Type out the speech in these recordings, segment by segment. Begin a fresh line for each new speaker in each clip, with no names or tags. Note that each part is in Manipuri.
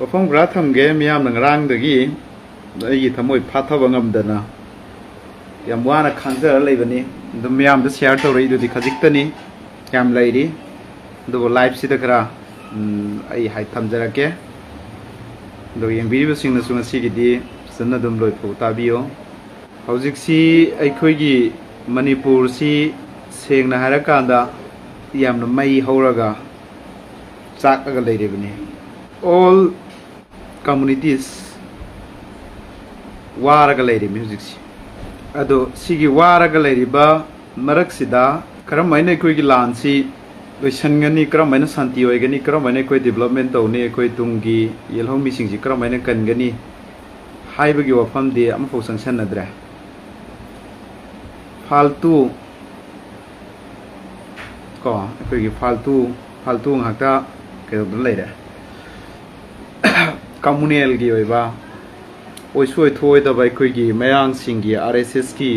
ꯋꯥꯐꯝ ꯈꯔ ꯊꯝꯒꯦ ꯃꯤꯌꯥꯝꯅ ꯉꯔꯥꯡꯗꯒꯤ ꯑꯩꯒꯤ ꯊꯃꯣꯏ ꯐꯥꯊꯕ ꯉꯝꯗꯅ ꯌꯥꯝ ꯋꯥꯅ ꯈꯥꯡꯖꯔ ꯂꯩꯕꯅꯤ ꯑꯗꯨꯝ ꯃꯤꯌꯥꯝꯗ ꯁꯦꯌꯔ ꯇꯧꯔꯛꯏꯗꯨꯗꯤ ꯈꯖꯤꯛꯇꯅꯤ ꯌꯥꯝ ꯂꯩꯔꯤ ꯑꯗꯨꯕꯨ ꯂꯥꯏꯐꯁꯤꯗ ꯈꯔ ꯑꯩ ꯊꯝꯖꯔꯛꯀꯦ ꯑꯗꯨꯒ ꯌꯦꯡꯕꯤꯔꯤꯕꯁꯤꯡꯅꯁꯨ ꯉꯁꯤꯒꯤꯗꯤ ꯐꯖꯅ ꯑꯗꯨꯝ ꯂꯣꯏꯐꯥꯎ ꯇꯥꯕꯤꯌꯣ ꯍꯧꯖꯤꯛꯁꯤ ꯑꯩꯈꯣꯏꯒꯤ ꯃꯅꯤꯄꯨꯔꯁꯤ ꯁꯦꯡꯅ ꯍꯥꯏꯔꯀꯥꯟꯗ ꯌꯥꯝꯅ ꯃꯩ ꯍꯧꯔꯒ ꯆꯥꯛꯂꯒ ꯂꯩꯔꯤꯕꯅꯤ all communities ꯋꯥꯔꯒ ꯂꯩꯔꯤꯕꯅꯤ ꯍꯧꯖꯤꯛꯁꯤ ꯑꯗꯣ ꯁꯤꯒꯤ ꯋꯥꯔꯒ ꯂꯩꯔꯤꯕ ꯃꯔꯛꯁꯤꯗ ꯀꯔꯝꯍꯥꯏꯅ ꯑꯩꯈꯣꯏꯒꯤ ꯂꯥꯟꯁꯤ ꯂꯣꯏꯁꯟꯒꯅꯤ ꯀꯔꯝꯍꯥꯏꯅ ꯁꯥꯟꯇꯤ ꯑꯣꯏꯒꯅꯤ ꯀꯔꯝꯍꯥꯏꯅ ꯑꯩꯈꯣꯏ ꯗꯤꯕꯦꯂꯞꯃꯦꯟ ꯇꯧꯅꯤ ꯑꯩꯈꯣꯏ ꯇꯨꯡꯒꯤ ꯌꯦꯜꯍꯧꯃꯤꯁꯤꯡꯁꯤ ꯀꯔꯝꯍꯥꯏꯅ ꯀꯟꯒꯅꯤ ꯍꯥꯏꯕꯒꯤ ꯋꯥꯐꯝꯗꯤ ꯑꯃꯐꯥꯎ ꯆꯪꯁꯟꯅꯗ꯭ꯔꯦ ꯐꯥꯜꯇꯨ ꯀꯣ ꯑꯩꯈꯣꯏꯒꯤ ꯐꯥꯜꯇꯨ ꯉꯥꯛꯇ ꯀꯩꯗꯧꯗꯅ ꯂꯩꯔꯦ ꯀꯝꯃꯨꯅꯦꯜꯒꯤ ꯑꯣꯏꯕ ꯑꯣꯏꯁꯣꯏ ꯊꯣꯏꯗꯕ ꯑꯩꯈꯣꯏꯒꯤ ꯃꯌꯥꯡꯁꯤꯡꯒꯤ RSSꯀꯤ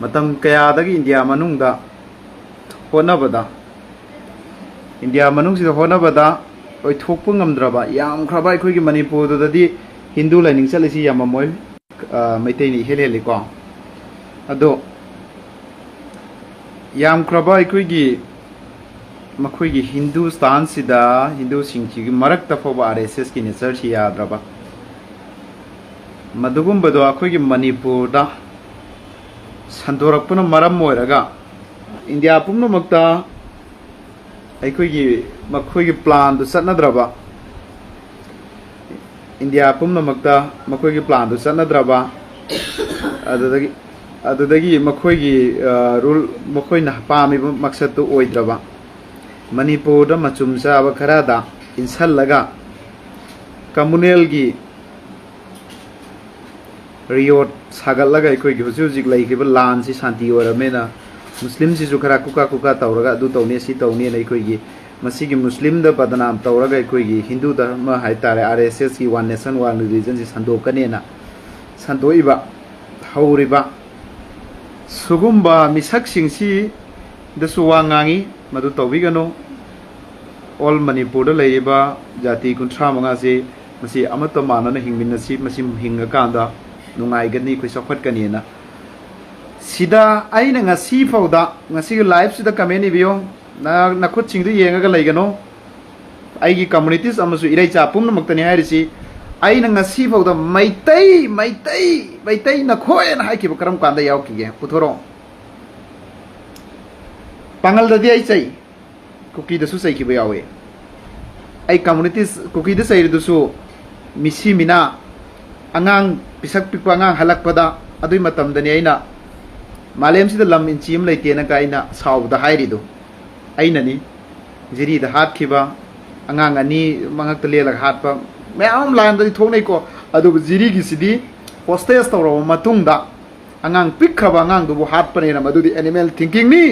ꯃꯇꯝ ꯀꯌꯥꯗꯒꯤ ꯏꯟꯗꯤꯌꯥ ꯃꯅꯨꯡꯗ ꯍꯣꯠꯅꯕꯗ ꯏꯟꯗꯤꯌꯥ ꯃꯅꯨꯡꯁꯤꯗ ꯍꯣꯠꯅꯕꯗ ꯑꯣꯏꯊꯣꯛꯄ ꯉꯝꯗ꯭ꯔꯕ ꯌꯥꯝꯈ꯭ꯔꯕ ꯑꯩꯈꯣꯏꯒꯤ ꯃꯅꯤꯄꯨꯔꯗꯗꯤ ꯍꯤꯟꯗꯨ ꯂꯥꯏꯅꯤꯡ ꯆꯠꯂꯤꯁꯤ ꯌꯥꯝꯃꯝꯃꯣꯏ ꯃꯩꯇꯩꯅ ꯏꯍꯦꯜ ꯍꯦꯜꯂꯤꯀꯣ ꯑꯗꯣ ꯌꯥꯝꯈ꯭ꯔꯕ ꯑꯩꯈꯣꯏꯒꯤ ꯃꯈꯣꯏꯒꯤ ꯍꯤꯟꯗꯨꯁꯇꯥꯟꯁꯤꯗ ꯍꯤꯟꯗꯨꯁꯤꯡꯁꯤꯒꯤ ꯃꯔꯛꯇ ꯐꯥꯎꯕ RSSꯀꯤ ꯅꯦꯆꯔꯁꯤ ꯌꯥꯗ꯭ꯔꯕ ꯃꯗꯨꯒꯨꯝꯕꯗꯣ ꯑꯩꯈꯣꯏꯒꯤ ꯃꯅꯤꯄꯨꯔꯗ ꯁꯟꯗꯣꯔꯛꯄꯅ ꯃꯔꯝ ꯑꯣꯏꯔꯒ ꯏꯟꯗꯤꯌꯥ ꯄꯨꯝꯅꯃꯛꯇ ꯃꯈꯣꯏꯒꯤ ꯄ꯭ꯂꯥꯟꯗꯨ ꯆꯠꯅꯗ꯭ꯔꯕ ꯏꯟꯗꯤꯌా ꯄꯨꯝꯅꯃꯛꯇ ꯃꯈꯣꯏꯒꯤ ꯄ꯭ꯂꯥꯟꯗꯨ ꯆꯠꯅꯗ꯭ꯔꯕ ꯑꯗꯨꯗꯒꯤ ꯃꯈꯣꯏꯒꯤ ꯃꯈꯣꯏꯅ ꯄꯥꯝꯃꯤꯕ ꯃꯛꯁꯠꯇꯨ ꯑꯣꯏꯗ꯭ꯔꯕ ꯃꯅꯤꯄꯨꯔꯗ ꯃꯆꯨꯝ ꯆꯥꯕ ꯈꯔꯗ ꯏꯟꯁꯜꯂꯒ ꯀꯝꯃꯨꯅꯦꯜꯒꯤ ꯔꯤꯌꯣꯠ ꯁꯥꯒꯠꯂꯒ ꯑꯩꯈꯣꯏꯒꯤ ꯍꯧꯖꯤꯛ ꯍꯧꯖꯤꯛ ꯂꯩꯈꯤꯕ ꯂꯥꯟꯁꯤ ꯁꯥꯟꯇꯤ ꯑꯣꯏꯔꯝꯃꯦꯅ ꯃꯨꯁꯂꯤꯝꯁꯤꯁꯨ ꯈꯔ ꯀꯨꯀꯥ ꯇꯧꯔꯒ ꯑꯗꯨ ꯇꯧꯅꯤ ꯁꯤ ꯇꯧꯅꯤꯅ ꯑꯩꯈꯣꯏꯒꯤ ꯃꯁꯤꯒꯤ ꯃꯨꯁꯂꯤꯝꯗ ꯕꯗꯅꯥꯝ ꯇꯧꯔꯒ ꯑꯩꯈꯣꯏꯒꯤ ꯍꯤꯟꯗꯨ ꯙꯔꯃ ꯍꯥꯏꯇꯥꯔꯦ RSSꯀꯤ ꯋꯥꯟ ꯅꯦꯁꯟ ꯋꯥꯟ ꯔꯤꯂꯤꯖꯟꯁꯤ ꯁꯟꯗꯣꯛꯀꯅꯦꯅ ꯁꯟꯗꯣꯛꯏꯕ ꯍꯧꯔꯤꯕ ꯁꯨꯒꯨꯝꯕ ꯃꯤꯁꯛꯁꯤꯡꯁꯤꯗꯁꯨ ꯋꯥ ꯉꯥꯡꯉꯤ ꯃꯗꯨ ꯇꯧꯕꯤꯒꯅꯨ ꯑꯣꯜ ꯃꯅꯤꯄꯨꯔꯗ ꯂꯩꯔꯤꯕ ꯖꯥꯇꯤ 35ꯁꯤ ꯃꯁꯤ ꯑꯃꯠꯇ ꯃꯥꯟꯅꯅ ꯍꯤꯡꯃꯤꯟꯅꯁꯤ ꯃꯁꯤ ꯍꯤꯡꯉꯀꯥꯟꯗ ꯅꯨꯡꯉꯥꯏꯒꯅꯤ ꯑꯩꯈꯣꯏ ꯆꯥꯎꯈꯠꯀꯅꯤꯅ ꯁꯤꯗ ꯑꯩꯅ ꯉꯁꯤ ꯐꯥꯎꯗ ꯉꯁꯤꯒꯤ ꯂꯥꯏꯐꯁꯤꯗ ꯀꯃꯦꯟ ꯏꯕꯤꯌꯣ ꯅꯈꯨꯠꯁꯤꯡꯗꯨ ꯌꯦꯡꯉꯒ ꯂꯩꯒꯅꯣ ꯑꯩꯒꯤ ꯀꯝꯃꯨꯅꯤꯇꯤꯁ ꯑꯃꯁꯨ ꯏꯔꯩꯆꯥ ꯄꯨꯝꯅꯃꯛꯇꯅꯤ ꯍꯥꯏꯔꯤꯁꯤ ꯑꯩꯅ ꯉꯁꯤ ꯐꯥꯎꯗ ꯃꯩꯇꯩ ꯅꯈꯣꯏꯅ ꯍꯥꯏꯈꯤꯕ ꯀꯔꯝ ꯀꯥꯟꯗ ꯌꯥꯎꯈꯤꯒꯦ ꯄꯨꯊꯣꯔꯛꯑꯣ ꯄꯥꯡꯒꯜꯗꯗꯤ ꯑꯩ ꯆꯩ ꯀꯨꯀꯤꯗꯁꯨ ꯆꯩꯈꯤꯕ ꯌꯥꯎꯋꯤ ꯑꯩ ꯀꯝꯃꯨꯅꯤꯇꯤꯁ ꯀꯨꯀꯤꯗ ꯆꯩꯔꯤꯗꯨꯁꯨ ꯃꯤꯁꯤ ꯃꯤꯅꯥ ꯑꯉꯥꯡ ꯄꯤꯁꯛ ꯄꯤꯛꯄ ꯑꯉꯥꯡ ꯍꯜꯂꯛꯄꯗ ꯑꯗꯨꯏ ꯃꯇꯝꯗꯅꯤ ꯑꯩꯅ ꯃꯥꯂꯦꯝꯁꯤꯗ ꯂꯝ ꯏꯟꯆꯤ ꯑꯃ ꯂꯩꯇꯦꯅꯒ ꯑꯩꯅ ꯁꯥꯎꯕꯗ ꯍꯥꯏꯔꯤꯗꯣ ꯑꯩꯅꯅꯤ ꯖꯤꯔꯤꯗ ꯍꯥꯠꯈꯤꯕ ꯑꯉꯥꯡ 2 ꯃꯉꯛꯇ ꯂꯦꯜꯂꯒ ꯍꯥꯠꯄ ꯃꯌꯥꯝ ꯂꯥꯟꯗꯗꯤ ꯊꯣꯛꯅꯩꯀꯣ ꯑꯗꯨꯕꯨ ꯖꯤꯔꯤꯒꯤꯁꯤꯗꯤ ꯍꯣꯁꯇꯦꯖ ꯇꯧꯔꯕ ꯃꯇꯨꯡꯗ ꯑꯉꯥꯡ ꯄꯤꯛꯈ꯭ꯔꯕ ꯑꯉꯥꯡꯗꯨꯕꯨ ꯍꯥꯠꯄꯅꯦꯅ ꯃꯗꯨꯗꯤ ꯑꯦꯅꯤꯃꯦꯜ ꯊꯤꯡꯀꯤꯡꯅꯤ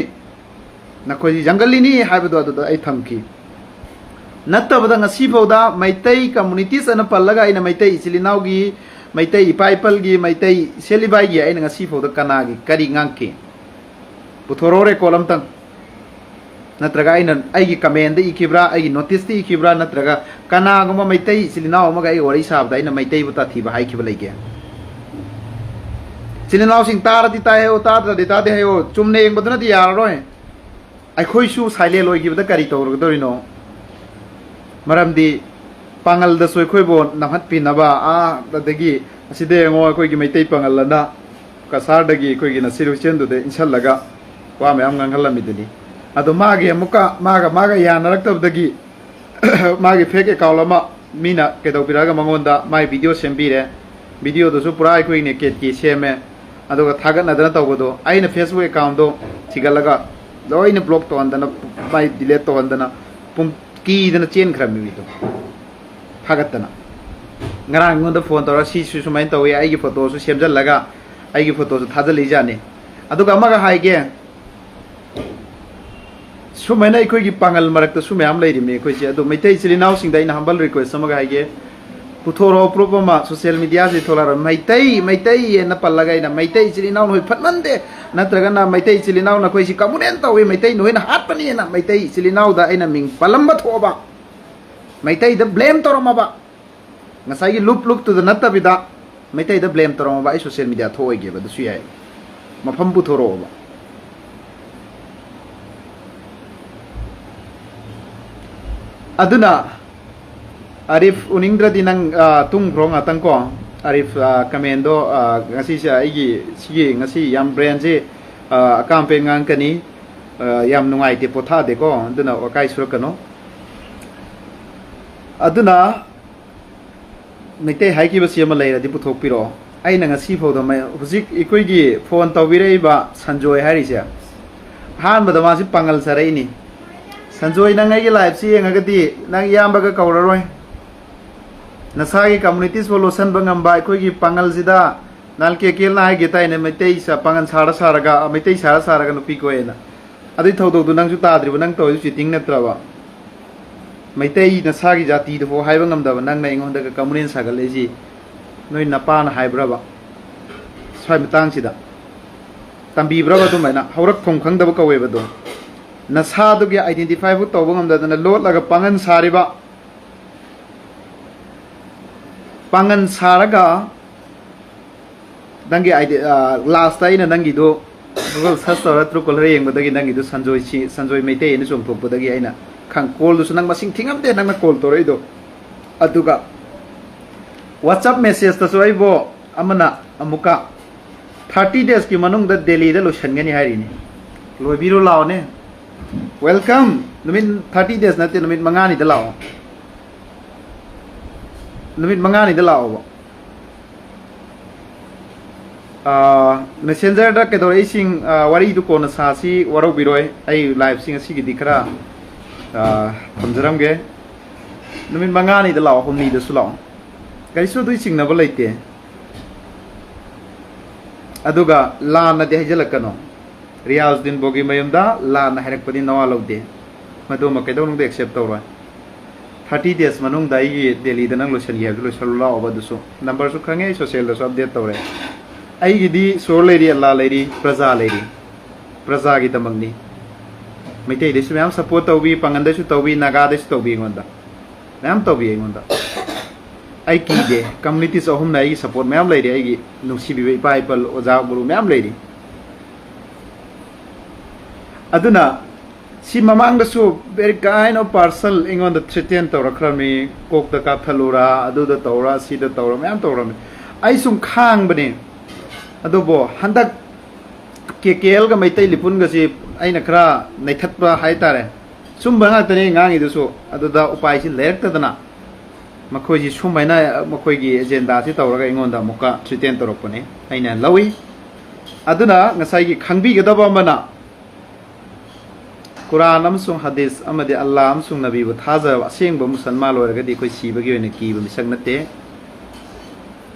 ꯅꯈꯣꯏꯁꯤ ꯖꯪꯒꯜꯂꯤꯅꯤ ꯍꯥꯏꯕꯗꯣ ꯑꯗꯨꯗ ꯑꯩ ꯊꯝꯈꯤ ꯅꯠꯇꯕꯗ ꯉꯁꯤ ꯐꯥꯎꯗ ꯃꯩꯇꯩ ꯀꯝꯃꯨꯅꯤꯇꯤꯁ ꯑꯅ ꯄꯜꯂꯒ ꯑꯩꯅ ꯃꯩꯇꯩ ꯏꯆꯤꯜ ꯏꯅꯥꯎꯒꯤ ꯃꯩꯇꯩ ꯏꯄꯥ ꯏꯄꯜꯒꯤ ꯃꯩꯇꯩ ꯁꯦꯂꯤꯕꯥꯏꯒꯤ ꯑꯩꯅ ꯉꯁꯤ ꯐꯥꯎꯗ ꯀꯅꯥꯒꯤ ꯀꯔꯤ ꯉꯥꯡꯈꯤ ꯄꯨꯊꯣꯔꯛꯑꯣ ꯔꯦꯀꯣꯔꯠ ꯑꯝꯇꯪ ꯅꯠꯇ꯭ꯔꯒ ꯑꯩꯅ ꯑꯩꯒꯤ ꯀꯃꯦꯟꯗ ꯏꯈꯤꯕ꯭ꯔꯥ ꯑꯩꯒꯤ ꯅꯣꯇꯤꯁꯇ ꯏꯈꯤꯕ꯭ꯔꯥ ꯅꯠꯇ꯭ꯔꯒ ꯀꯅꯥꯒꯨꯝꯕ ꯃꯩꯇꯩ ꯏꯆꯤꯜ ꯏꯅꯥꯎ ꯑꯃꯒ ꯑꯩ ꯋꯥꯔꯤ ꯁꯥꯕꯗ ꯑꯩꯅ ꯃꯩꯇꯩꯕꯨ ꯇꯥꯊꯤꯕ ꯍꯥꯏꯈꯤꯕ ꯂꯩꯒꯦ ꯏꯆꯤꯜ ꯏꯅꯥꯎꯁꯤꯡ ꯇꯥꯔꯗꯤ ꯇꯥꯏ ꯍꯥꯏꯌꯣ ꯇꯥꯗ꯭ꯔꯗꯤ ꯇꯥꯗꯦ ꯍꯥꯏꯌꯣ ꯆꯨꯝꯅ ꯌꯦꯡꯕꯗꯨꯅꯗꯤ ꯌꯥꯔꯔꯣꯏ ꯑꯩꯈꯣꯏꯁꯨ ꯁꯥꯏꯂꯦꯟ ꯑꯣꯏꯈꯤꯕꯗ ꯀꯔꯤ ꯇꯧꯔꯒꯗꯧꯔꯤꯅꯣ ꯃꯔꯝꯗꯤ ꯄꯥꯡꯒꯜꯗꯁꯨ ꯑꯩꯈꯣꯏꯕꯨ ꯅꯝꯍꯠꯄꯤꯅꯕ ꯑꯗꯒꯤ ꯑꯁꯤꯗ ꯌꯦꯡꯉꯣ ꯑꯩꯈꯣꯏꯒꯤ ꯃꯩꯇꯩ ꯄꯥꯡꯒꯜ ꯑꯅ ꯀꯁꯥꯔꯗꯒꯤ ꯑꯩꯈꯣꯏꯒꯤ ꯅꯁꯤꯔ ꯍꯨꯁꯦꯟꯗꯨꯗ ꯏꯟꯁꯜꯂꯒ ꯋꯥ ꯃꯌꯥꯝ ꯉꯥꯡꯍꯜꯂꯝꯃꯤꯗꯨꯅꯤ ꯑꯗꯣ ꯃꯥꯒꯤ ꯑꯃꯨꯛꯀ ꯃꯥꯒ ꯌꯥꯅꯔꯛꯇꯕꯗꯒꯤ ꯃꯥꯒꯤ ꯐꯦꯛ ꯑꯦꯀꯥꯎꯟ ꯑꯃ ꯃꯤꯅ ꯀꯩꯗꯧꯕꯤꯔꯛꯑꯒ ꯃꯉꯣꯟꯗ ꯃꯥꯒꯤ ꯚꯤꯗꯤꯑꯣ ꯁꯦꯝꯕꯤꯔꯦ ꯚꯤꯗꯤꯑꯣꯗꯨꯁꯨ ꯄꯨꯔꯥ ꯑꯩꯈꯣꯏ ꯅꯦꯀꯦꯠꯀꯤ ꯁꯦꯝꯃꯦ ꯑꯗꯨꯒ ꯊꯥꯒꯠꯅꯗꯅ ꯇꯧꯕꯗꯣ ꯑꯩꯅ ꯐꯦꯁꯕꯨꯛ ꯑꯦꯀꯥꯎꯟꯗꯣ ꯊꯤꯒꯠꯂꯒ ꯂꯣꯏꯅ ꯕ꯭ꯂꯣꯛ ꯇꯧꯍꯟꯗꯅ ꯃꯥꯏ ꯗꯤꯂꯦꯠ ꯇꯧꯍꯟꯗꯅ ꯀꯤꯗꯅ ꯆꯦꯟꯈ꯭ꯔꯕꯅꯤ ꯃꯤꯗꯣ ꯊꯥꯒꯠꯇꯅ ꯉꯔꯥꯡ ꯑꯩꯉꯣꯟꯗ ꯐꯣꯟ ꯇꯧꯔꯒ ꯁꯤꯁꯨ ꯁꯨꯃꯥꯏꯅ ꯇꯧꯋꯤ ꯑꯩꯒꯤ ꯐꯣꯇꯣꯁꯨ ꯁꯦꯝꯖꯤꯜꯂꯒ ꯑꯩꯒꯤ ꯐꯣꯇꯣꯁꯨ ꯊꯥꯖꯤꯜꯂꯤꯖꯥꯠꯅꯤ ꯑꯗꯨꯒ ꯑꯃꯒ ꯍꯥꯏꯒꯦ ꯁꯨꯃꯥꯏꯅ ꯑꯩꯈꯣꯏꯒꯤ ꯄꯥꯡꯒꯜ ꯃꯔꯛꯇꯁꯨ ꯃꯌꯥꯝ ꯂꯩꯔꯤꯕꯅꯤ ꯑꯩꯈꯣꯏꯁꯦ ꯑꯗꯣ ꯃꯩꯇꯩ ꯏꯆꯤꯜ ꯏꯅꯥꯎꯁꯤꯡꯗ ꯑꯩꯅ ꯍꯝꯕꯜ ꯔꯤꯀ꯭ꯋꯦꯁ ꯑꯃꯒ ꯍꯥꯏꯒꯦ ꯄꯨꯊꯣꯔꯛꯑꯣ ꯄ꯭ꯔꯨꯞ ꯑꯃ ꯁꯣꯁꯤꯌꯦꯜ ꯃꯤꯗꯤꯌꯥꯁꯤ ꯊꯣꯛꯂꯛꯑꯔꯣꯏ ꯃꯩꯇꯩ ꯍꯦꯟꯅ ꯄꯜꯂꯒ ꯑꯩꯅ ꯃꯩꯇꯩ ꯏꯆꯤꯜ ꯏꯅꯥꯎ ꯅꯣꯏ ꯐꯠꯃꯟꯗꯦ ꯅꯠꯇ꯭ꯔꯒꯅ ꯃꯩꯇꯩ ꯏꯆꯤꯜ ꯏꯅꯥꯎ ꯅꯈꯣꯏꯁꯤ ꯀꯝꯃꯨꯅꯦꯟ ꯇꯧꯏ ꯃꯩꯇꯩ ꯅꯣꯏꯅ ꯍꯥꯠꯄꯅꯤꯅ ꯃꯩꯇꯩ ꯏꯆꯤꯜ ꯏꯅꯥꯎꯗ ꯑꯩꯅ ꯃꯤꯡ ꯄꯜꯂꯝꯕ ꯊꯣꯛꯑꯕ ꯃꯩꯇꯩꯗ blame ꯇꯧꯔꯝꯃꯕ ngasai gi lup tu na ta bida maitai da blame toro ba social media thoi ge ba du su yai mafam bu thoro ba aduna Arif uningdra di nang tung rong atang ko Arif kamendo ngasi sia igi sigi ngasi yam brand je campaign ngang kani yam nungai te potha de ko aduna wakai sur kano aduna nite hai ki basi ama leira di puthok piro ai na ngasi pho do mai hujik ikoi gi phone tawirei ba sanjoy hari sia han ba da ma si pangal sarai ni sanjoy na ngai gi live si ngagati nang yam ba ka kauraroi nasagi community solution bangamba koi gi pangal sida nal ke kel na hai gitai ne metei sa pangan sara saraga metei sara saraga no pi ko ena adi thodo du nang su ta dri nang to su ting na trawa metei nasagi jati do hai bangam da nang na ingon da community sagal ji noi napa na hai braba sai matang sida tambi braba du mai na haurak thong khang da ba ko we ba do nasa du gi identify bu to bangam da na lot laga pangan sari ba pangan saraga dangi last time na dangi do Google search tora tru kolre yeng badagi dangi do sanjoy meite ni som thop badagi aina khang call do sunang masing thingam te nang na call torai do aduga WhatsApp message ta soi bo amana amuka 30 days ki manung da Delhi da lotion gani hari ni loi biro lao ne welcome numin 30 days na te numin mangani da lao numit mangani da lao messenger da ke dore sing wari du kona sa si waro biroi ai live sing si gi dikra thamjaram ge numit mangani da lao homni da su lao kai su du sing na ba leite aduga la na de hajalakano riyaz din bogi mayum da la na harak padi nawa lawde madu ma ke do nung de accept tawra 30 days manung dai gi Delhi da nang lotion gi lo salula oba dusu number su khange social da update tawre ai gi di so lady Allah lady praza gi tamangni maitai de su myam support tawbi panganda su tawbi naga de su tawbi ngonda myam tawbi ngonda ai ki de community so hum nai support myam lady ai gi nusi bi pai pal oja guru myam lady aduna si mamang da su very kind of parcel ingon da threaten to rakrami kok da ka thalura adu da tawra si da tawra myam tawra ai sum khang bane adu bo handak KKL ga maitai lipun ga si ai na khra nai thatpa hai tare sum banga tane ngangi du su adu da upai si lek ta dana makhoi ji sum baina makhoi gi agenda si tawra ga ingon da muka threaten to rokone aina lawi aduna ngasai gi khangbi ga da ba mana Quran amsung hadis amade Allah amsung nabi bu thaja aseng bu musalman loraga di koi siba gi ne ki bu misang nate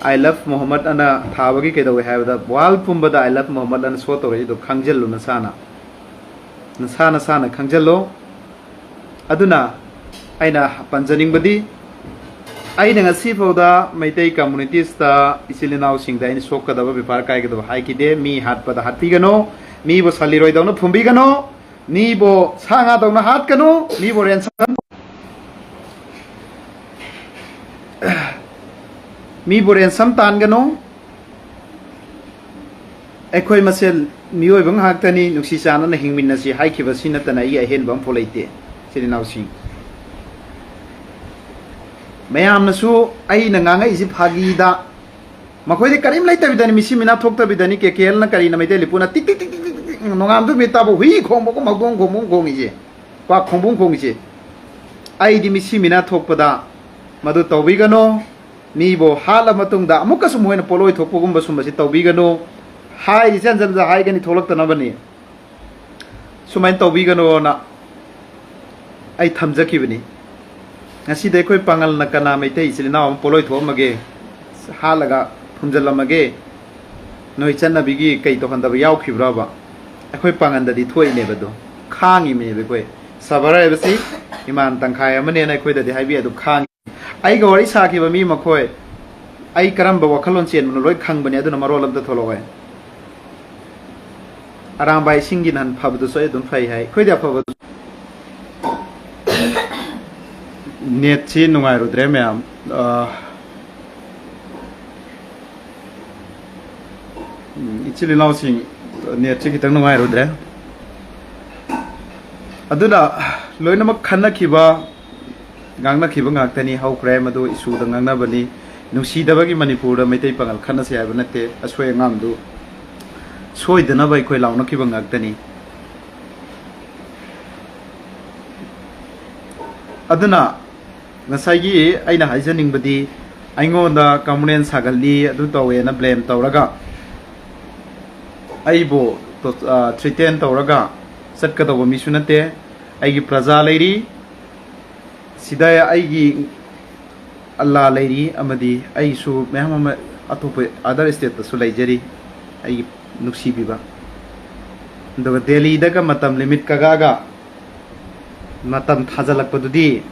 I love Muhammad ana thabagi ke do have da wal pumba da I love Muhammad an so to ri do khangjel lu na sana khangjelo aduna aina panjaning badi aina ngasi foda maitai communities ta isilinau singda in sokka da ba par kai ke do hai ki de mi hat pa da hat pi gano mi bo sali roi da no phumbi gano ni bo sanga dong na hat kanu ni bo ren san mi bo ren sam tan ganu ekhoi masel mioi bang hak tani nuksi chana na hingmin na si hai khiba sin ta na i hen bam pholeite sini naw sing mayam na su ai na nga ngai si phagi da makhoi de karim lai ta bidani misi mina thok ta bidani ke kel na kari na mai de lipuna tik tik tik nongam du meta bo hui khong bo ko magong khong ije pa khong khong ije ai di misi mina thok pada madu tawbi gano ni bo hala matung da amuka sum hoina poloi thok pogum ba sum ba si tawbi gano hai jan jan ja hai gani tholak ta na bani sumain tawbi gano na ai thamjaki bani ngasi de koi pangal na kana mai te isili na poloi thom mage halaga phumjalamage noi channa bigi kai to handa ba yaw khibra ba akhoi pangan da di thoi ne bado khangi me be koi sabara e basi iman tangkhai amane na khoi da di haibi adu khang ai ga wari sa ki ba mi makhoi ai karam ba wakhalon chen mun loi khang bani adu na marol am da tholo ai aram bai singin han phab du so e dum phai hai khoi da phab net chi nungai ru dre me am ichil inausing net chi kitang nungai rodre aduna loinamak khanna khiba gangna khiba ngaktani haukre madu isu da ngangna bani nungsi dabagi manipur da maitai pangal khana se haiba natte asoi ngamdu soidana bai khoi launa khiba ngaktani aduna ngasagi aina haijaning badi aingonda complaint sagalli adu tawe na blame tawraga aibo to threaten tawraga satkadawa misu nate aigi praja leiri sidaya aigi Allah leiri amadi aisu mehama atope other state ta sulaijari aigi nuksi biba ndoga Delhi daga matam limit kagaga matam thajalak padudi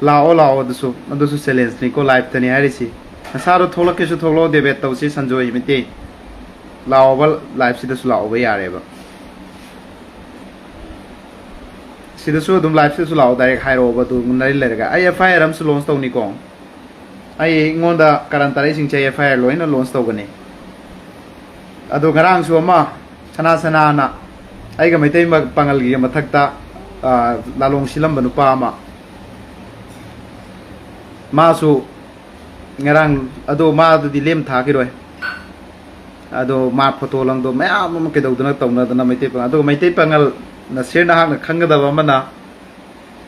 lao dusu challenge ni ko live tani harisi saro tholak ke su tholo debate tawsi sanjoi mite lao bal live sida su lao ba yare ba sida su dum live sida su lao direct hairo ba tu nari lerga ai FIR am su launch tawni ko ai ngonda karan tarai sing chai FIR loina launch tawgani adu garang su ma sana na ai ga maitai ma pangal gi mathakta lalong silam banu pa ma masu ngarang ado ma du dilem tha ki roi ado ma photo lang do maya ma ke dau dana tawna dana maitai pang ado maitai pangal na serna hak na khangada ba mana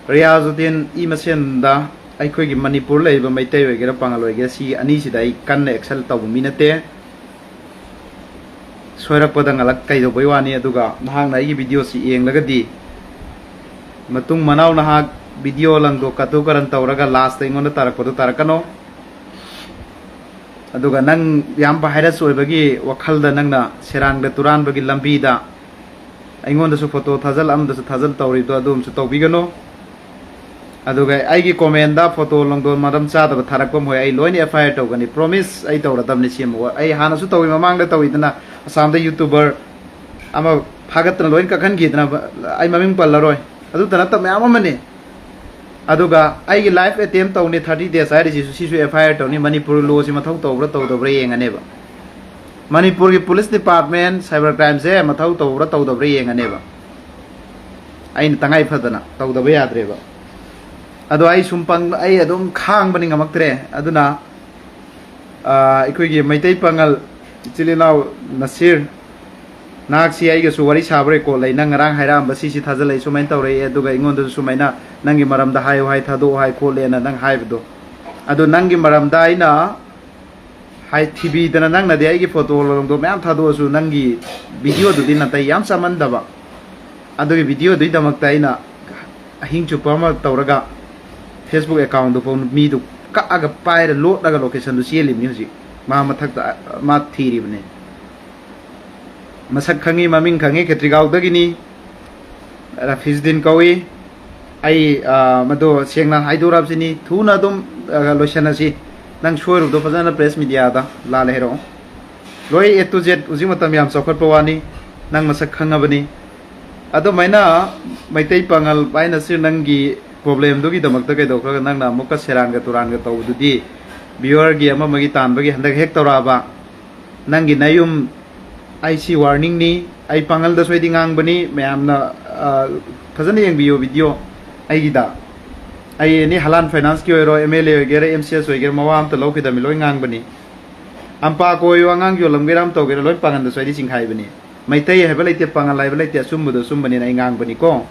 Riyazuddin I masen da ai khoi gi Manipur lei ba maitai we gera pangal we gera si ani si dai kan na excel taw mi na te soirak padang alak kai do boi wani aduga nahang na I video si eng laga di matung manaw na hak video lang do katu karan tawraga last ta ingona tarak podo tarakano aduga nang yam pa haira soi bagi wakhal da nang na serang da turan bagi lambi da ingonda su photo thajal am da su thajal tawri do adum su tawbigano aduga ai gi comment da photo lang do madam cha da tharak pam hoi ai loin FIR tawgani promise ai tawra tam ni sim ai hana su tawi mamang da tawi dana asam da youtuber ama phagat na loin ka khan gi dana ai maming pallaroi adu tana ta mayam amane aduga ai live attempt tawni 30 days ai risi su FIR tawni Manipur law si mathau tawbra tawdobra yengane ba Manipur ki police department cyber crime se mathau tawbra tawdobra yengane ba ai tangai phadana tawdaba yadre ba adu ai sumpang ai adum khang bani ngamaktre aduna ikoi gi maitai pangal chilinau Nasir naksi ai ga su wari sabre ko lai nang rang hairam basi si thajal ai sumain tawre aduga ingon da sumaina nangi maram da hai hai thado hai ko le na nang hai bdo adu nangi maram da ina hai tv dana nang na de ai gi photo long do mem thado su nangi video du din na tai yam saman da ba adu gi video du damak ta ina hing chu pama tawraga Facebook account do phone mi du ka aga pai ra lo daga location du sieli mi hoji ma mathak da ma thiri bne masak khangi maming khangi ketrigaw dagini Rafizdin kawi ai mado sengna haidurab sini thuna dum loishana si nang shoiru do fazana press media da la lehero loi A to Z uji matam yam sokhat pawani nang masak khangabani ado maina maitai pangal baina sir nangi problem do gi damak ta kai do kra nang na mukka serang ga turan ga taw du di viewer gi ama magi tan bagi handak hek tawraba nangi nayum ai si warning ni ai pangal da soidi ngang bani mayam na fazana yeng video ai gida ai ni halan finance ki oro MLA gere MCS oi gere mawam ta loki da mi loi ngang bani ampa ko yo ngang yo lam geram to gere loi pangan da soidi singkhai bani maitai he balai te pangal lai balai te sum bu sum bani na ngang bani ko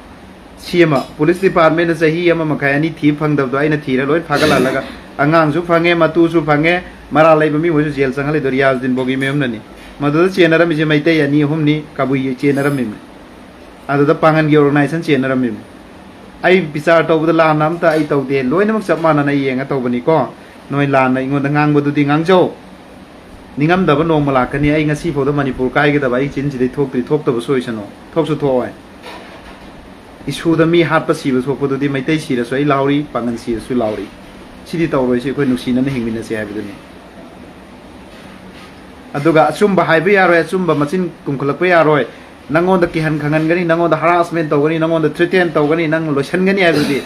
siama police department na sahi ama makai ani thi phang da do ai na thira loi phagala laga angang su phange matu su phange mara lai bami wo jail sangali do Riyazuddin bogi mem na ni madu chenara mi maitai ani humni kabui chenara mi adu da pangan gi organization chenara mi ai bichar tawda la nam ta ai tawde loinamak chapmana na yenga tawbani ko noi la na ingon da ngang bodu di ngang jo ningam da ba nong mala kani ai ngasi phoda Manipur kai ga da bai chin ji thok da ba soisano thok su thoi isu da mi hat pa si ba thok bodu di maitai si ra so ai lauri pangan si su lauri sidi tawroi si koi nuksina na hingmina se habiduni aduga achumba haiba yaroi achumba machin kumkhulakpa yaroi nangon da kihan khangan gani nangon da harassment tawgani nangon da threaten tawgani nang lotion gani habidi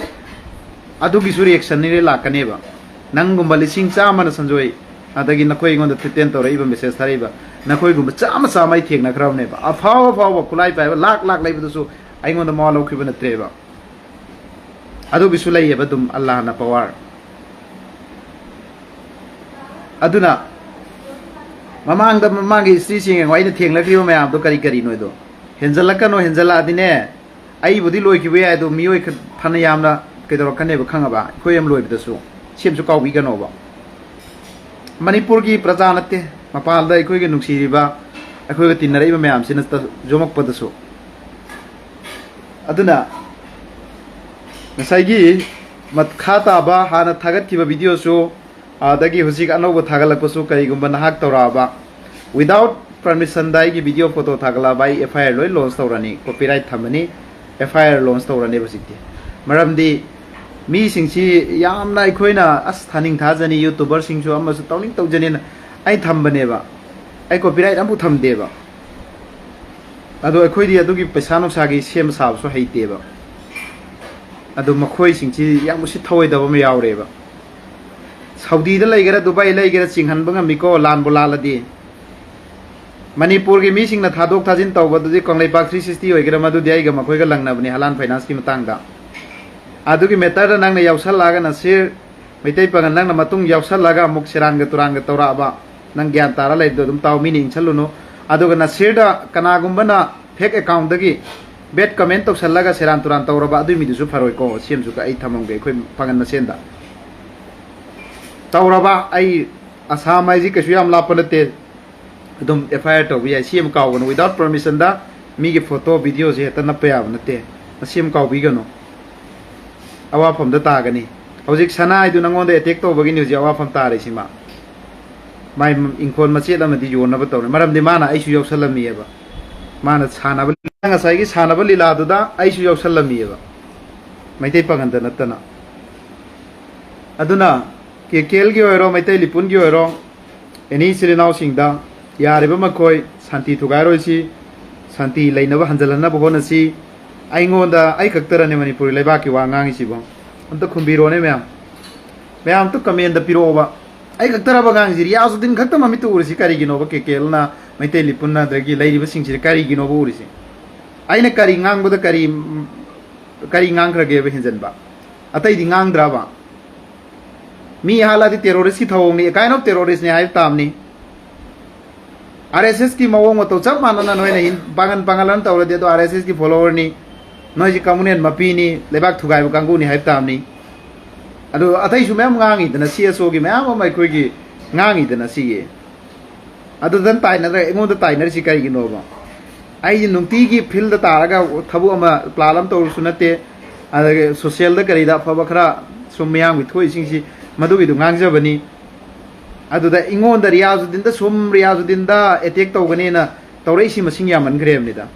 adugi su reaction ni lakane ba nang gumba lising chama na sanjoi adagi nakoi ngon da thiten to raiba message thariba nakoi gum chama chama I thengna khrawne ba afaw afaw kulai pa lak lak lai bu su ai ngon da ma lo khibana treba adu bisu lai ba dum Allah na power aduna mamang da mamagi sri sing ngai na thengla khiba mayam to kari kari noi do henjalaka no henjala adine ai budi loi khibe ai do mioi phana yamna kedor kane ba khanga ba khoi yam loi da su sem su kaw bi ga no ba Manipur ki praja natte mapal da khoi ge nungsi riba khoi ge tinna raiba mayam sin sta jomak pa da su aduna nasai gi mat khata ba hana thagat ki ba video su adagi husik anoba thagalak pa su kai gumba nahak tora ba without permission dai gi video photo thagala bai FIR loi launch torani copyright thamani FIR launch torani basiti maramdi mi singsi yamna ikhoina as thaning thajani youtuber singsu amasu tawning tawjani ai thambane ba ai copyright amu thamde ba ado ikhoidi adugi paisa no sagi sem sab so haite ba ado makhoi singsi yamusi thawai da ba me yaure ba Saudi da laigara Dubai laigara chinghan banga miko lan bolala di Manipur gi mi singna thadok thajin tawba du di konglai pak 360 oigara madu di ai ga makhoi ga langna bani halan finance ki matang da adu gi metar da nangna yausal laga na sir meitai pangan nangna matung yausal laga muk siran ga turang ga tora ba nang gyan tara lai do dum taw meaning chaluno adu ga na sir da kana gumba na fake account da gi bad comment to salaga siran turan tawra ba adu mi du su faroi ko sim su ka ai thamam ge khoi pangan na senda Tauraba ai asam ai ji kasu yam lapanate dum FIR to bi sim kaw no without permission da mi ge photo video je ta na pa ya nate sim kaw bi gano awa pham da ta gani hojik sana ai du nangon da attack to bagi news awa pham ta re sima mai ingkhon ma che da ma di yon na ba to maram de mana ai su yok salami ba mana sana ba nga sai gi sana ba lila du da ai su yok salami ba mai te pangan da natana aduna KKL gi oiro maitai lipun gi oiro eni sirinau singda yareba makoi santi thugairoi si santi leinaba hanjalana bo hona si aingonda ai kaktara ne manipur leba ki wangang si bo anta khumbiro ne meyam to comment da piro ba ai kaktara ba gang jiri asudin khakta mami tu urisi kari gi no ba KKL na maitai lipun na dragi leiriba sing sir kari gi no bo urisi ai ne kari ngang bo da kari ngang krage ba hinjan ba atai di ngang dra ba mi hala di terrorist ki thawong ni kind of terrorist ne hai tamni RSS ki mawong to chap manana noi na hin bangan pangalan tawre de to RSS ki follower ni noi ji community mapi ni lebak thugai bu kangu ni hai tamni adu athai su mem ngangi dana CSO ki mem mai khoi ki ngangi dana si ye adu dan tai na re ngo da tai na si kai gi no ba ai ji nungti ki field da taraga thabu ama plalam to sunate adage social da kari da fa bakra sumyang with thoi sing si madu gi du ngang ja bani adu da ingon da Riyazudin da sum Riyazudin da attack to gani na tawrei si masing yaman grem ni da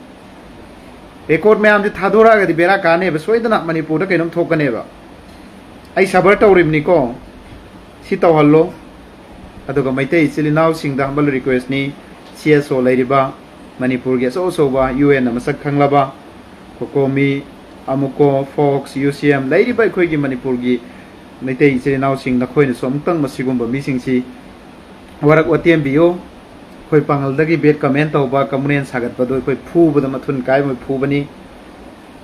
record mayam di thadora ga di bera ka ne ba soidana Manipur da kainom thok ne ba ai sabar tawrim ni ko si taw hallo adu ga maitai chilinau sing da humble request ni CSO lairiba Manipur ge so ba UN na masak khanglaba kokomi amuko Fox UCM lairiba khoi gi Manipur gi Naitai Chirinau sing na khoi na somtang masigumba mi sing si warak OTM bio khoi pangal dagi bet comment to ba kamunen sagat ba do khoi phu ba da mathun kai mo phu bani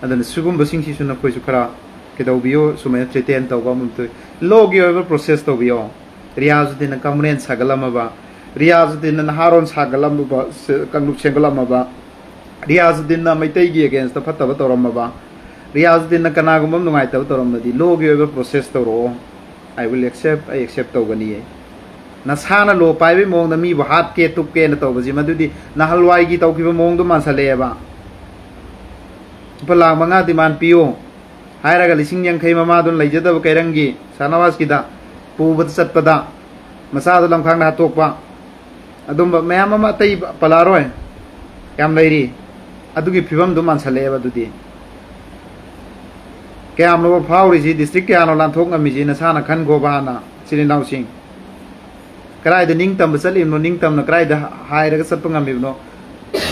adan sugumba sing si suna khoi su khara ke do bio sumai treten to ba mum to logi over process to bio Riyazudin na kamunen sagalama ba Riyazudin na haron sagalama ba kanglup sengalama ba Riyazudin na maitai gi against the phatta ba torama ba Riyazudin na kanagumam nungai taw toram di logi over process to ro I will accept I accept to gani na sana lo pai be mong da mi ba hat ke tup ke na to ba ji madudi na halwai gi taw ki ba mong do man sale ba pala manga di man piyo haira ga lising yang khai mama don lai jada ba kairangi sanawas ki da pu ba sat pa da masa da lam khang na tok pa adum ba mayam mama tai pala roi yam lairi adugi phibam do man sale ba dudi Kaya lo phawri si district kaya no lan thok ngami ji na sana khan go ba na Chirinau sing karai da ningtam ba salim no ningtam na karai da hai ra sat ngami no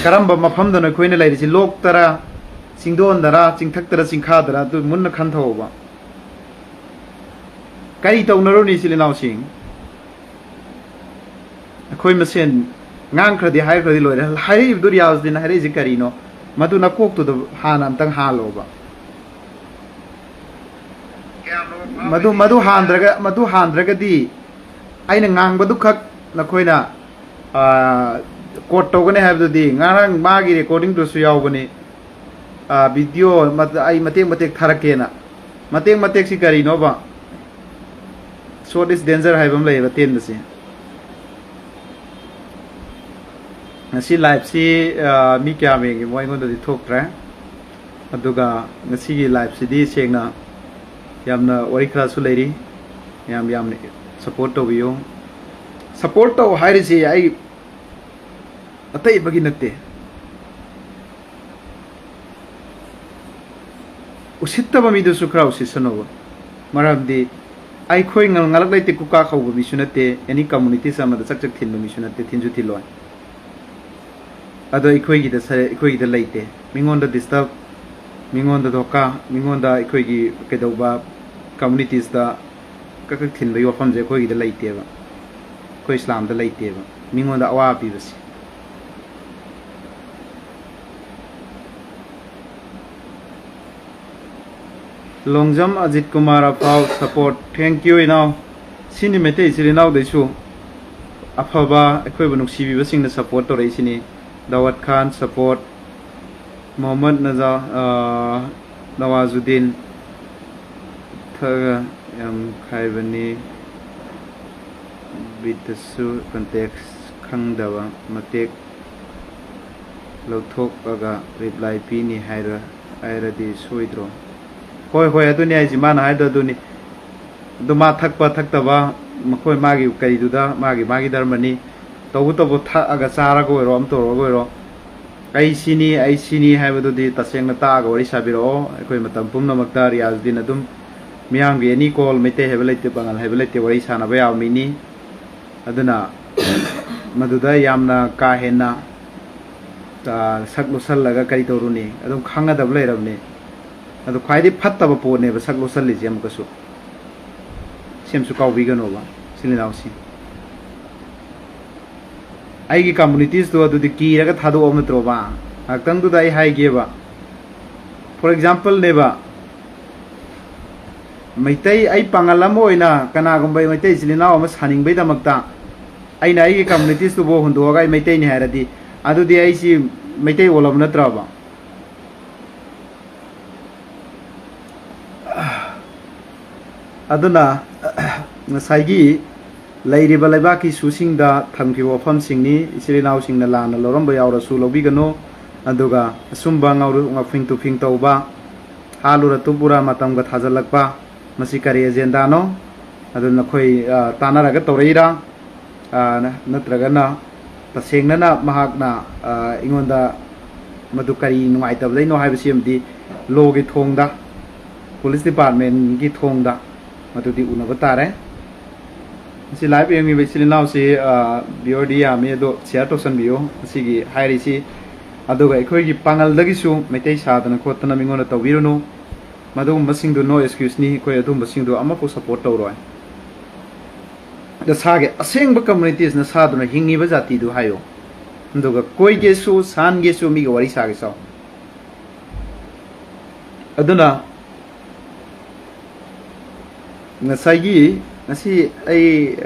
karam ba mafam da na khoina lai si lok tara singdon dara chingthak tara singkha dara tu mun na khan tho ba kai taw na ro ni Chirinau sing khoi masen ngang khradi hai khradi loi hai du riaz din hai ji kari no madu na kok tu han am tang ha lo ba madu handraga di aina ngang badu khak na khoi na कोट तौगने हाबदुदी ngarang magi recording to su yaubani video ai matek matek tharakena matek si kari no ba short is danger haibam leiba ten se ngasi live si mi kya me gi moi ngon di thok tra aduga ngasi gi live si di sengna yamna wari khra su leiri yam support to biyo support to hairi si ai atai bagi nate usittaba mi du su kraw si sanoba maramdi ai khoi ngalak laite kuka khawba mi sunate any community sama da chak thin mi sunate thinju thiloi ado ikhoi gi da sare ikhoi gi da laite mingon da disturb mingon da doka mingon da ikhoi gi kedoba communities da ka thin ba yo fam je khoi gi da laite ba khoi islam da laite ba mingon da awa bi basi Longjam Ajit Kumar Apau support thank you now sini mete isiri now desu afaba ekhoi bunuk sibi basing na support to reisini Dawat Khan support Muhammad Nawazuddin thaga yam khaibani bitasu context khangdawa matek lauthok aga reply pi ni haira airadi soidro hoi aduni ai jimana haido aduni duma thakpa thaktaba makhoi magi kai duda magi dharmani tobu tha aga chara go ro am to go ro ai sini haibadu di taseng na ta ga wari sabiro ekoi matam pumna makta riaz din adum miyang gi ani call mete hebelite bangal hebelite wari sana ba yaw mini aduna maduda yamna ka hena ta saklo sallaga kai toruni adum khanga dab leirabni ado khwaidi phattaba pone ba saklo salli jam kasu semsu kaw bigano ba silinausi aigi communities to adu ki raga thadu ometro ba aktang du dai hai ge ba for example ne ba maitai ai pangalam oina kana gumbai maitai silinau ama saning bai damakta aina aigi communities to bo hundo ga maitai ni haradi adu di ai si maitai olam natra ba aduna ngasai lairiba laibaki susingda thamki wafam singni isirinaw singna lana loromba yawra su lobigano aduga asumba ngawru ngafing tu fing tawba halura tupura matamga thajalakpa masi kari agenda no aduna khoi tanaraga tawreira natragana tasengna na mahakna ingonda madu kari nungai tablai no haibasi amdi logi thongda police department gi thongda matudi unaba tare si live em mi basili now si BOD ya me do share to san bio si gi hairi si aduga ekhoi gi pangal dagi su metei sadana khotana mingona tawirunu madum masing do no excuse ni khoi adum masing do ama ko support tawroi da sage aseng ba communities na saduna hingi ba jati du hayo nduga koi ge su san ge su mi ga wari sage so aduna ngasai ngasi ai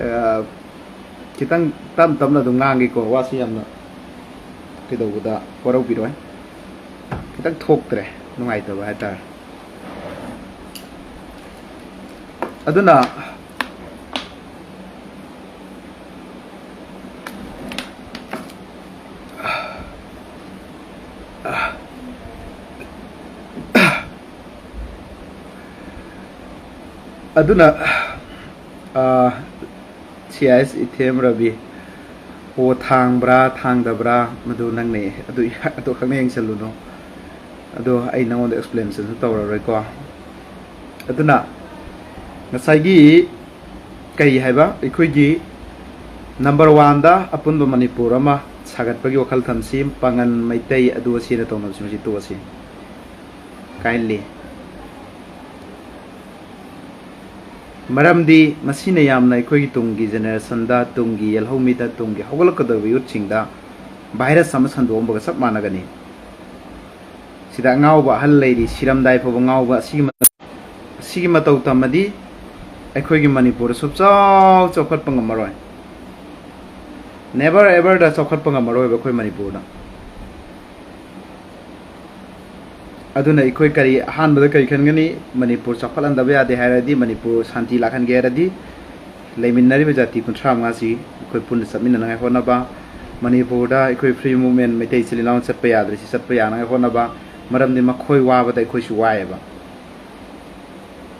kitang tam na dung ngang ko wasi amna kidoguda korau biroi kitang thoktre nungai to ba ta aduna aduna CIS ithem rabi o thangbra thangdabra madu nangne adu khang neng saluno adu ai nangod explanation tawra roi ko aduna ngasai gi kai haiba ikoi gi number 1 da apunba manipur ama sagat pagi wakal thamsim pangan maitai adu asina tawna simsi to asi kindly मरमदी मसीने यामना अखोई तुंगी जेनरेशन दा तुंगी यलहौमीदा तुंगी हौगलकदब यूथसिंगदा भाइरस अमा संदोंबगा सब मानगनी सिदा ngaoba hal leiri siramdai phoba ngaoba sigi matau tamadi अखोई की मणिपुर सुबचाव चौखट मरोय नेवर एवर दा चौखट मरोय अखोई मणिपुर अदुना अखोई करी अहानबद करी खनगनी मणिपुर चौखटलंदब यादे हायरदी मणिपुर शांति लाखनगे हायरदी लेमिन्नरिबा जाति 35 सी अखोई पुन चटमिननाय होनबा मणिपुर दा अखोई फ्री मूवमेंट मैतै चिलिनाव चटपा याद्रिसि चटपा यानाय होनबा मरमदि मखोई वाबदा अखोई सु वायबा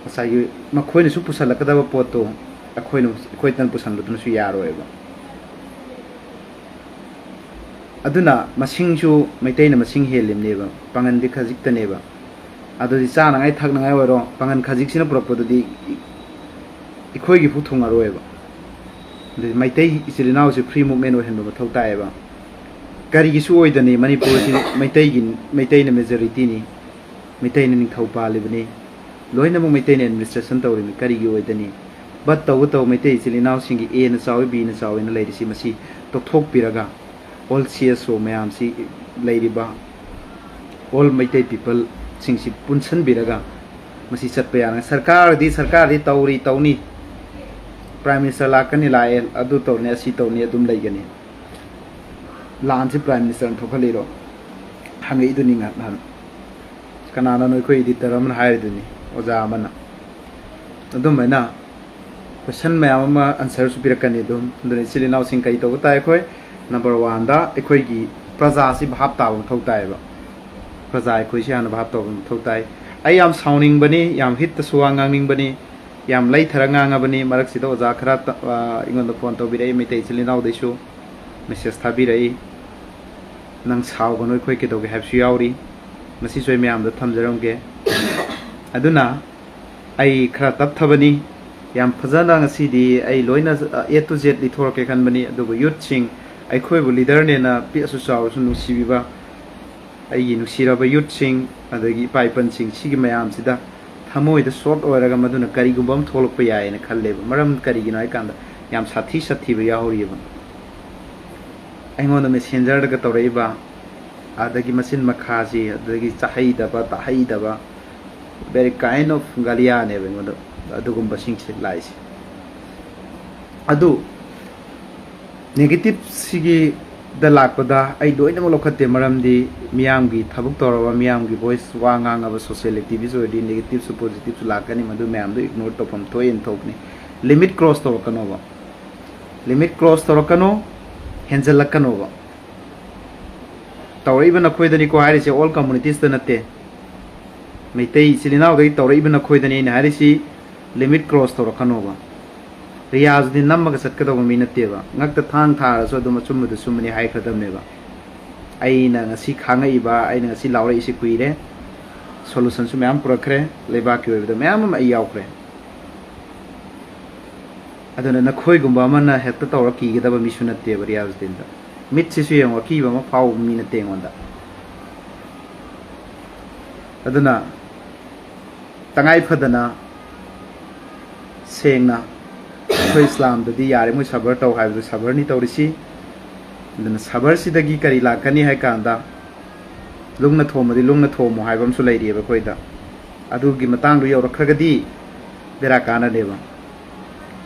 सागी मखोइने सु पुसलकदब पोतो अखोई तन पुसनबदुनसु यारोयबा अदुना मसिंगसु मैतैना मसिंग हेलिमनेबा पांगन दि खजिक्तनेबा अदुदि चानाङाय थागनाङाय ओरो पांगन खजिक्सिना पुरपदुदि इखोइगि फुथुङारोयबा दि मैतै इचिलिनावसु फ्री मूवमेंट ओहनबा मथौ तायबा करिगिसु ओइदनि मणिपुरसि मैतैना मेजॉरिटी नि मैतैना निथौ पालिबनि लोइनमु मैतैना एडमिनिस्ट्रेशन तौरिमि करिगी ओइदनि बट तौ मैतै इचिलिनाव सिंगी ए न चावि बी न चावि न लेरिसि मसी तोथोक पिरगा ऑल सीएसओ मैम सी लेरिबा ऑल मैतै पीपल सिंगसि पुनसन बिरगा मसी चटपा याना सरकार दी तौनी प्राइम मिनिस्टर लाकनि लाए अदु तौने असि तौनी अदुम लेगनि लान से प्राइम मिनिस्टर थोखलिरो हंगे इदुनि ngak कनाना नोय कोई एडिटर अमन हायरदुनि ओजा अमना अदुमैना क्वेश्चन मैम अमा आंसर सु पिरकनि दुम दुनि सिलिनाव सिंग कई तो ताय खोय नंबर 1 दा एखोय की प्रजा सि भाब ताव थौ तायबा प्रजा एखोय सि हाना भाब ताव थौ ताय आई याम साउनिंग बनी याम हित सुवा nganning बनी याम लै थरा ngang बनी मरक सिदा ओजा खरा इंगोन फोन तो बिरै मितै सिलिनाव दैसु मेसेज थाबिरै नंग सावगनो एखोय के दोगे हैप्सु यावरी मसी सोय मैम द थमजरमगे अदुना आई खरा तपथबनी याम फजना ngasi आई लोइना ए टू जेड लिथोर के खनबनी अदुबु यूथ सिंग अखोब लीडर ने पीसु चावसु नुसीबा आई नुसीरब यूथ सिंग अदगी पाइपन सिंग सिगी मयाम सिदा थमोइद शॉर्ट ओरगा मदुना करिगुबम थोलप यायना खल्लेब मरम करिगिनो आइ कांदा याम साथी साथीबा याहोरिबा अइंगोन मेसेंजर दगा तौरैबा अदगी मसिन मखासी अदगी चाहैदबा ताहैदबा very kind of galia ne bengodo adugum basing se laisi adu negative sigi da lakpada ai doina mo lokhate maramdi miyam gi thabuk toraba miyam gi voice wa ngang aba social activities odi negative su positive su lakani madu miyam do ignore to pam to en thokni limit cross to kano ba limit cross to kano henzal kano ba tawri bana khoidani ko hari se all communities da nate Meitei चिलिनाव दई तौरइबन खोइदनि न हारिसि लिमिट क्रॉस तौर खनोबा रियाज दिन नमग सत्कदब मी नतेबा ngakta thang tharasो दम चुमदु सुमनि हाइखदमनेबा आइना ngasi खांगइबा आइना ngasi लावरे इसे कुइरे सॉल्यूशन सु मैम पुरखरे लेबा कि ओइबद मैम मा यावखरे अदुना नखोइगुंबा मन हेक्ट तौर किगदब मिसु नतेबा रियाज दिन दा मिट सिसु यंग किबा मा फाव मी नते ngonda अदुना तंगाई फदना सेंगना अखोय इस्लाम ददी यारे मोय सबर तौ हाइबदु सबर नि तौरिसि अदुना सबर सिदगी करी लाकनी हाय कांदा लुंगना थोमदि लुंगना थोमो हाइबम सु लैरिबा खोयदा अदुगी मतंग दु यौरखरगदी बेरा काना देबा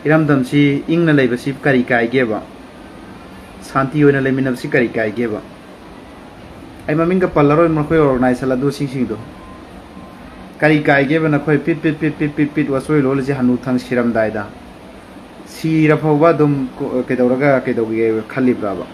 इरमदमसि इंगना लैबसि करी कायगेबा शांति होइना लेमिनबसि करी कायगेबा आई ममिंग पल्लरो मखोय ऑर्गेनाइज लदु सिंसिंग दो करी कायगे बना खोय पिट वसोय लोलजे हनु थंग सिरम दायदा सिरा फौबा दुम केदौरगा केदौगे खल्लिब्राबा